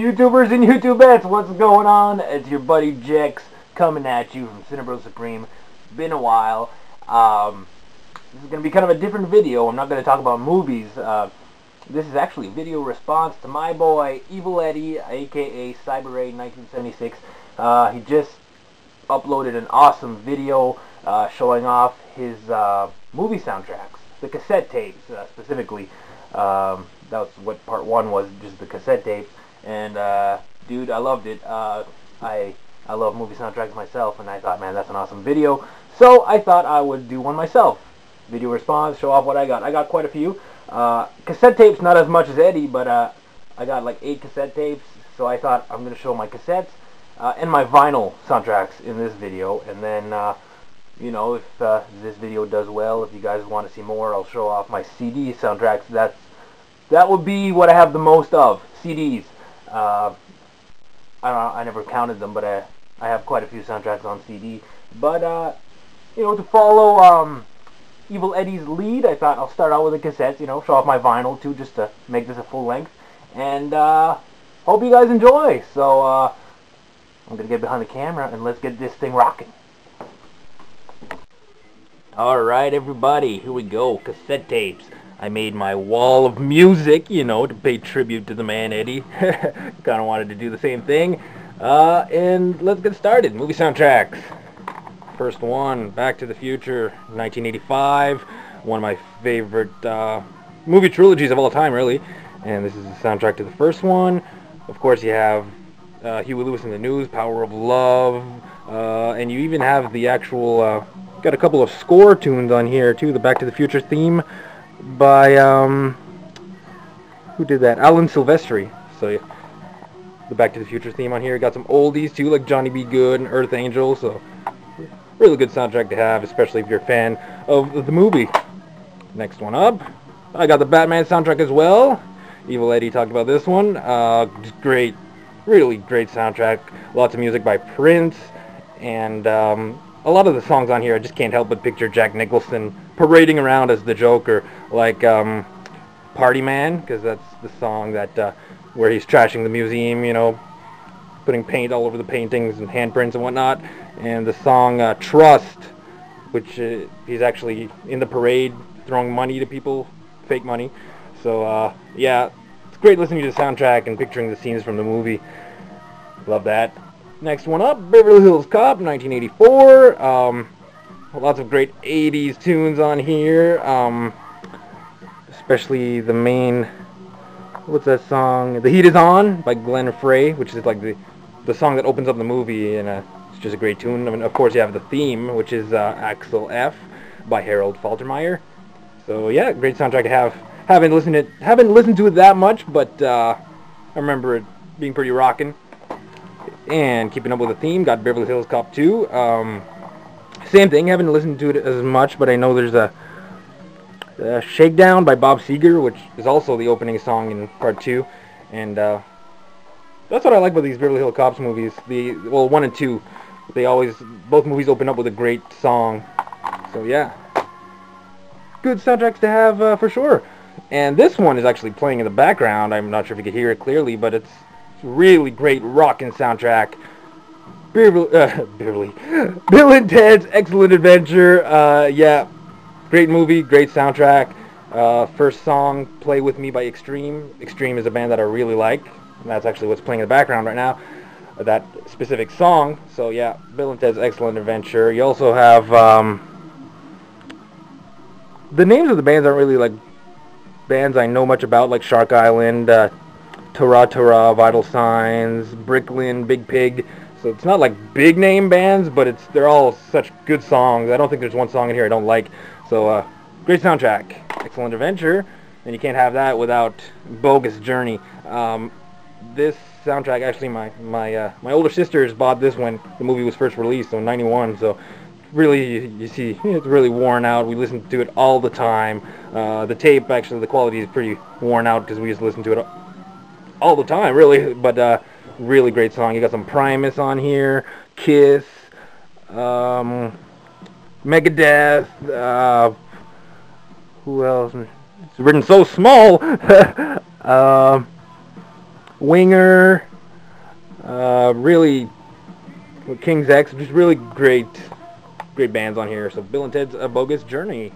YouTubers and YouTubettes, what's going on? It's your buddy Jex coming at you from Cinebro Supreme. Been a while. This is going to be kind of a different video. I'm not going to talk about movies. This is actually a video response to my boy Evil Eddie, aka cyberray1976. He just uploaded an awesome video showing off his movie soundtracks, the cassette tapes specifically. That's what part one was, just the cassette tapes. And dude, I loved it. I love movie soundtracks myself, and I thought, man, that's an awesome video. So I thought I would do one myself. Video response, show off what I got. I got quite a few. Cassette tapes, not as much as Eddie, but I got like 8 cassette tapes. So I thought I'm going to show my cassettes and my vinyl soundtracks in this video. And then, you know, if this video does well, if you guys want to see more, I'll show off my CD soundtracks. That would be what I have the most of, CDs. I don't know, I never counted them, but I have quite a few soundtracks on CD. But, you know, to follow Evil Eddie's lead, I thought I'll start out with the cassettes, you know, show off my vinyl too, just to make this a full length. And hope you guys enjoy. So I'm going to get behind the camera and let's get this thing rocking. Alright everybody, here we go, cassette tapes. I made my wall of music, you know, to pay tribute to the man Eddie. Kind of wanted to do the same thing. And let's get started. Movie soundtracks. First one, Back to the Future, 1985. One of my favorite movie trilogies of all time, really. And this is the soundtrack to the first one. Of course, you have Huey Lewis and the News, Power of Love. And you even have the actual, got a couple of score tunes on here, too. The Back to the Future theme by who did that? Alan Silvestri. So the Back to the Future theme on here. Got some oldies too, like Johnny B. Good and Earth Angel. So really good soundtrack to have, especially if you're a fan of the movie. Next one up, I got the Batman soundtrack as well. Evil Eddie talked about this one. Just great, really great soundtrack. Lots of music by Prince, and a lot of the songs on here, I just can't help but picture Jack Nicholson parading around as the Joker, like Party Man, because that's the song that where he's trashing the museum, you know, putting paint all over the paintings and handprints and whatnot. And the song Trust, which he's actually in the parade throwing money to people, fake money. So yeah, it's great listening to the soundtrack and picturing the scenes from the movie. Love that. Next one up, Beverly Hills Cop, 1984. Lots of great 80s tunes on here, especially the main, what's that song? The Heat Is On by Glenn Frey, which is like the song that opens up the movie, and it's just a great tune. I mean, of course, you have the theme, which is Axel F by Harold Faltermeyer. So yeah, great soundtrack to have. Haven't listened to it that much, but I remember it being pretty rockin'. And keeping up with the theme, got Beverly Hills Cop 2. Same thing, haven't listened to it as much, but I know there's a Shakedown by Bob Seger, which is also the opening song in part 2. And that's what I like about these Beverly Hills Cops movies. Well, 1 and 2, both movies open up with a great song. So yeah, good soundtracks to have for sure. And this one is actually playing in the background. I'm not sure if you can hear it clearly, but it's really great rockin' soundtrack. Bill and Ted's Excellent Adventure. Yeah, great movie, great soundtrack. First song, Play With Me by Extreme. Extreme is a band that I really like. And that's actually what's playing in the background right now, that specific song. So yeah, Bill and Ted's Excellent Adventure. You also have, the names of the bands aren't really like bands I know much about, like Shark Island, Tara Tara, Vital Signs, Bricklin, Big Pig. So it's not like big name bands, but they're all such good songs. I don't think there's one song in here I don't like. So great soundtrack, Excellent Adventure, and you can't have that without Bogus Journey. This soundtrack, actually, my older sisters bought this when the movie was first released, so in '91. So really, you see, it's really worn out. We listened to it all the time. The tape, actually, the quality is pretty worn out because we used to listen to it all the time, really. But really great song. You got some Primus on here, Kiss, Megadeth, who else? It's written so small. Winger, Really, with King's X, just really great bands on here. So Bill and Ted's A Bogus Journey.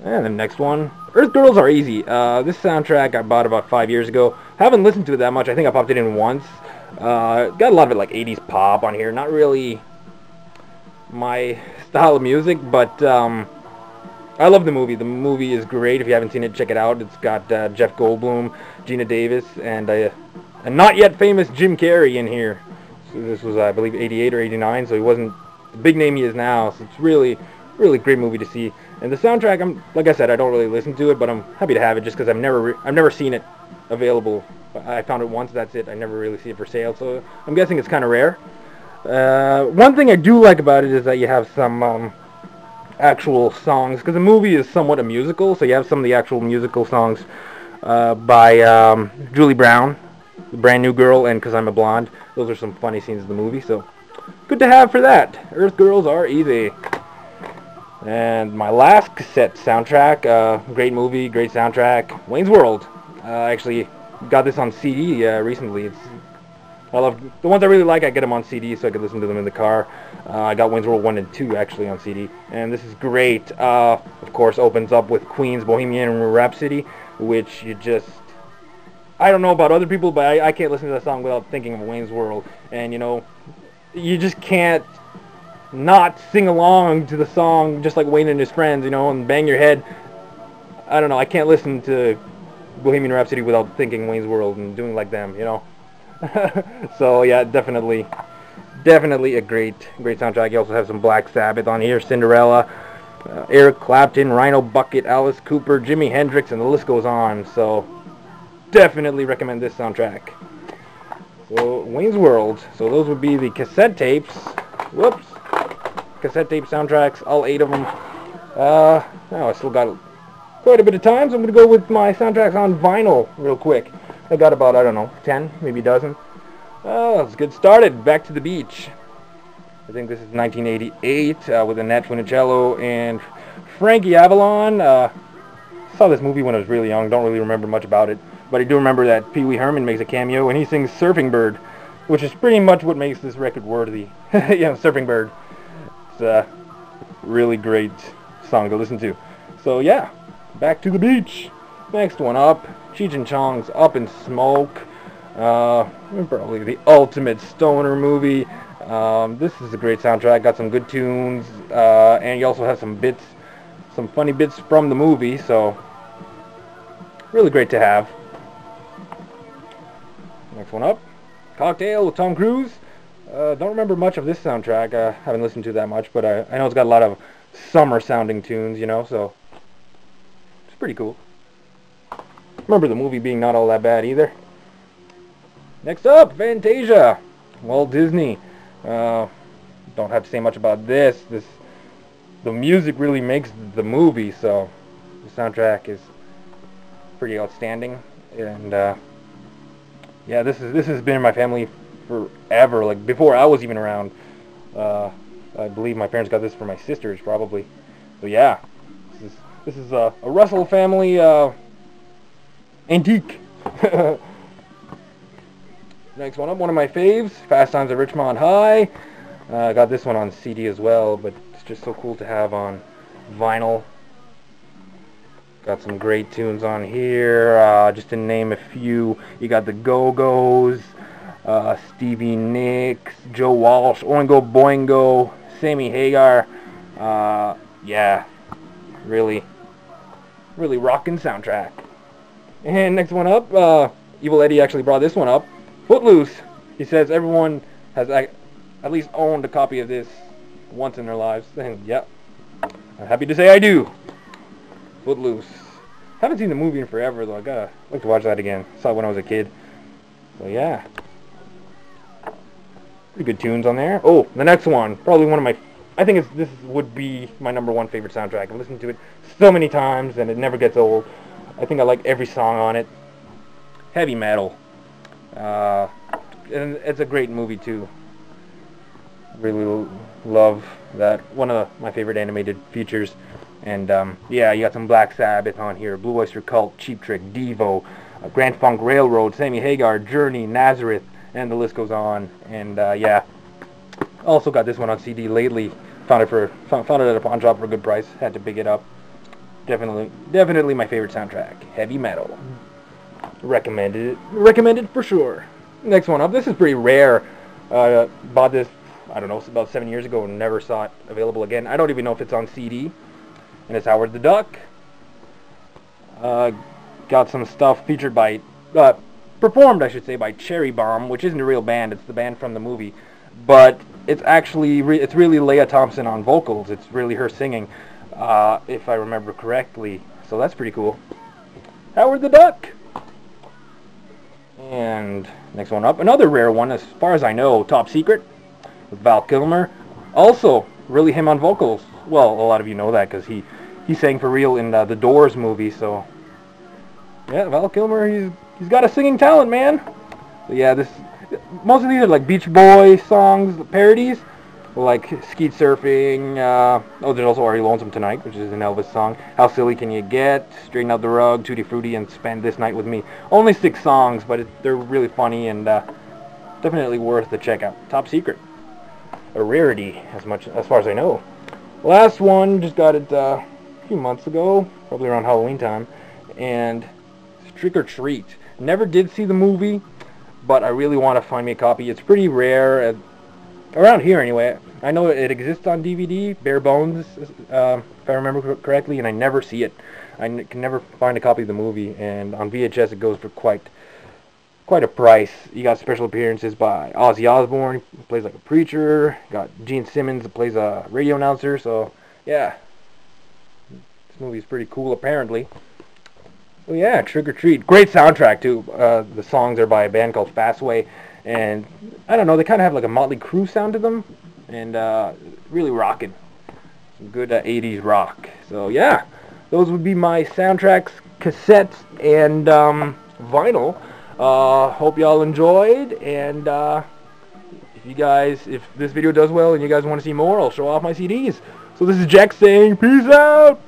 And the next one, Earth Girls Are Easy. This soundtrack I bought about 5 years ago. Haven't listened to it that much. I think I popped it in once. Got a lot of it like 80s pop on here. Not really my style of music, but I love the movie. The movie is great. If you haven't seen it, check it out. It's got Jeff Goldblum, Gina Davis, and a not yet famous Jim Carrey in here. So this was, I believe, 88 or 89, so he wasn't the big name he is now. So it's really great movie to see. And the soundtrack, like I said, I don't really listen to it, but I'm happy to have it just because I've never seen it available. I found it once, that's it. I never really see it for sale, so I'm guessing it's kind of rare. One thing I do like about it is that you have some actual songs, because the movie is somewhat a musical, so you have some of the actual musical songs by Julie Brown, The Brand New Girl, and 'Cause I'm a Blonde. Those are some funny scenes in the movie, so good to have for that. Earth Girls Are Easy. And my last cassette soundtrack, great movie, great soundtrack, Wayne's World. I actually got this on CD recently. I love the ones I really like. I get them on CD so I can listen to them in the car. I got Wayne's World 1 and 2 actually on CD, and this is great. Of course, opens up with Queen's Bohemian Rhapsody, which you just, I don't know about other people, but I can't listen to that song without thinking of Wayne's World. And you know, you just can't not sing along to the song just like Wayne and his friends, you know, and bang your head. I don't know, I can't listen to Bohemian Rhapsody without thinking Wayne's World and doing like them, you know. So yeah, definitely a great soundtrack. You also have some Black Sabbath on here, Cinderella, Eric Clapton, Rhino Bucket, Alice Cooper, Jimi Hendrix, and the list goes on. So definitely recommend this soundtrack. So Wayne's World. So those would be the cassette tapes. Whoops. Cassette tape soundtracks, all 8 of them. Now I still got quite a bit of time, so I'm going to go with my soundtracks on vinyl real quick. I got about, I don't know, 10, maybe a dozen. Let's get started. Back to the Beach. I think this is 1988 with Annette Funicello and Frankie Avalon. Saw this movie when I was really young, don't really remember much about it, but I do remember that Pee Wee Herman makes a cameo and he sings Surfing Bird, which is pretty much what makes this record worthy. Yeah, Surfing Bird. It's a really great song to listen to. So yeah, Back to the Beach. Next one up, Cheech and Chong's Up in Smoke. Probably the ultimate stoner movie. This is a great soundtrack, got some good tunes, and you also have some funny bits from the movie, so really great to have. Next one up, Cocktail with Tom Cruise. Don't remember much of this soundtrack. Haven't listened to that much, but I know it's got a lot of summer sounding tunes, you know, so it's pretty cool. Remember the movie being not all that bad either. Next up, Fantasia, Walt Disney. Don't have to say much about this. The music really makes the movie, so the soundtrack is pretty outstanding. And yeah, this has been in my family forever, like before I was even around. I believe my parents got this for my sisters, probably. So yeah, this is a Russell family antique. Next one up, one of my faves, Fast Times at Ridgemont High. Got this one on CD as well, but it's just so cool to have on vinyl. Got some great tunes on here, just to name a few. You got the Go-Go's, Stevie Nicks, Joe Walsh, Oingo Boingo, Sammy Hagar. Yeah, really rockin' soundtrack. And next one up, Evil Eddie actually brought this one up, Footloose. He says everyone has at least owned a copy of this once in their lives, and yeah, I'm happy to say I do. Footloose. Haven't seen the movie in forever though. I'd like to watch that again. Saw it when I was a kid. So yeah, pretty good tunes on there. Oh, the next one, probably one of my, I think this would be my #1 favorite soundtrack. I've listened to it so many times and it never gets old. I think I like every song on it. Heavy Metal. And it's a great movie too. Really love that. One of my favorite animated features. And yeah, you got some Black Sabbath on here, Blue Oyster Cult, Cheap Trick, Devo, Grand Funk Railroad, Sammy Hagar, Journey, Nazareth, and the list goes on. And yeah, also got this one on CD lately. Found it at a pawn shop for a good price. Had to pick it up. Definitely my favorite soundtrack. Heavy metal. Recommended for sure. Next one up. This is pretty rare. Bought this, I don't know, about 7 years ago and never saw it available again. I don't even know if it's on CD. And it's Howard the Duck. Got some stuff featured by, performed I should say, by Cherry Bomb, which isn't a real band. It's the band from the movie. But it's actually, it's really Leah Thompson on vocals. It's really her singing, if I remember correctly. So that's pretty cool. Howard the Duck. And next one up, another rare one as far as I know, Top Secret with Val Kilmer. Also, really him on vocals. Well, a lot of you know that because he sang for real in the Doors movie. So yeah, Val Kilmer, he's got a singing talent, man. So yeah, most of these are like Beach Boy songs, parodies, like Skeet Surfing. Oh, there's also Are You Lonesome Tonight, which is an Elvis song. How Silly Can You Get? Straighten Out the Rug, Tutti Frutti, and Spend This Night With Me. Only 6 songs, but they're really funny and definitely worth the check out. Top Secret, a rarity as far as I know. Last one, just got it a few months ago, probably around Halloween time, and it's Trick or Treat. Never did see the movie, but I really want to find me a copy. It's pretty rare, around here anyway. I know it exists on DVD, bare bones, if I remember correctly, and I never see it. I can never find a copy of the movie, and on VHS it goes for quite a price. You got special appearances by Ozzy Osbourne, who plays like a preacher. Got Gene Simmons, who plays a radio announcer. So yeah, this movie is pretty cool apparently. Well, yeah, Trick or Treat, great soundtrack too. The songs are by a band called Fastway, and I don't know, they kind of have like a Motley Crue sound to them, and really rocking. Some good 80s rock. So yeah, those would be my soundtracks, cassettes, and vinyl. Hope y'all enjoyed, and if this video does well and you guys want to see more, I'll show off my CDs. So this is Jack saying peace out!